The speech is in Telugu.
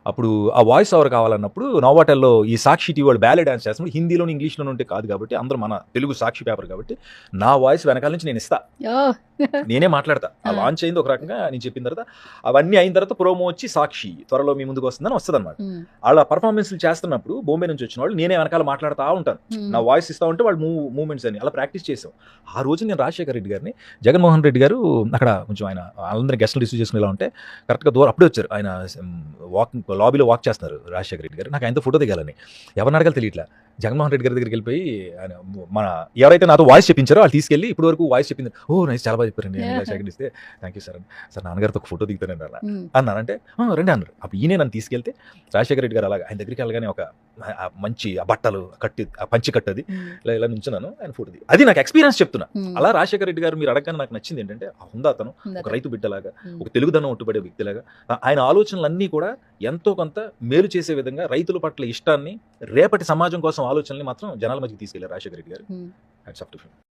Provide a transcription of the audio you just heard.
అప్పుడు ఆ వాయిస్ ఓవర్ కావాలన్నప్పుడు నోవాటెల్లో ఈ సాక్షి టీవీ వాళ్ళు బ్యాలే డాన్స్ చేస్తున్నప్పుడు హిందీలోని ఇంగ్లీష్లోనే ఉంటే కాదు కాబట్టి అందరూ మన తెలుగు సాక్షి పేపర్ కాబట్టి నా వాయిస్ వెనకాల నుంచి నేను ఇస్తా, ఓహ్! నేనే మాట్లాడతా. ఆ ఆ! లాంచ్ అయింది ఒక రకంగా, నేను చెప్పిన తర్వాత అవన్నీ అయిన తర్వాత ప్రోమో వచ్చి సాక్షి త్వరలో మీ ముందుకు వస్తుందని వస్తుందన్నమాట. హ్మ్. వాళ్ళ పర్ఫార్మెన్స్లు చేస్తున్నప్పుడు బాంబే నుంచి వచ్చిన వాళ్ళు నేనే వెనకాల మాట్లాడుతూ ఉంటాను. నా హ్మ్. వాయిస్ ఇస్తా ఉంటే వాళ్ళు మూవ్మెంట్స్ అని అలా ప్రాక్టీస్ చేసాం. ఆ రోజు నేను రాజశేఖర రెడ్డి గారిని, జగన్మోహన్ రెడ్డి గారు అక్కడ కొంచెం ఆయన అందరినీ గెస్టులు రిసీవ్ చేసుకుని ఇలా ఉంటే కరెక్ట్గా దూరం అప్పుడే వచ్చారు ఆయన. వాకింగ్ లాబీలో వాక్ చేస్తున్నారు రాజశేఖర రెడ్డి గారు. నాకు ఆయనతో ఫోటో దిగాలని ఎవరిని అడగాలి తెలియట్లా. జగన్మోహన్ రెడ్డి గారి దగ్గరికి వెళ్ళిపోయి ఆయన మన ఎవరైతే నాతో వాయిస్ చెప్పించారో వాళ్ళు తీసుకెళ్ళి ఇప్పుడు వరకు వాయిస్ చెప్పింది, ఓ నైస్ చాలా బాగా చెప్పారండి అని ఇలా సెకండ్ ఇస్తే, థ్యాంక్ యూ సార్ అని, సార్ నాన్నగారితో ఒక ఫోటో దిగుతానండి అన్న హ్మ్. అన్నానంటే రండి అన్నారు. అప్పుడు ఈయనే నన్ను తీసుకెళ్తే రాజశేఖర రెడ్డి గారు అలాగా ఆయన దగ్గరికి వెళ్ళగానే ఒక మంచి ఆ బట్టలు కట్టి ఆ పంచి కట్టది హ్మ్. ఇలా ఇలా నుంచున్నాను, ఆయన ఫోటో దిగి అది నాకు ఎక్స్పీరియన్స్ చెప్తున్నా. హ్మ్. అలా రాజశేఖర రెడ్డి గారు మీరు అడగగానే నాకు నచ్చింది ఏంటంటే ఆ హుందాతనం, ఒక ఉందట. రైతు బిడ్డలాగా, హ్మ్. ఒక తెలుగుదనం ఒట్టుబడే వ్యక్తిలాగా ఆయన ఆలోచనలన్నీ కూడా ఎంతో కొంత మేలు చేసే విధంగా రైతుల పట్ల ఇష్టాన్ని, రేపటి సమాజం కోసం ఆలోచనల్ని మాత్రం జనాల మధ్యకి తీసుకెళ్లారు రాజశేఖర రెడ్డి గారు. హ్మ్. Hats off to him.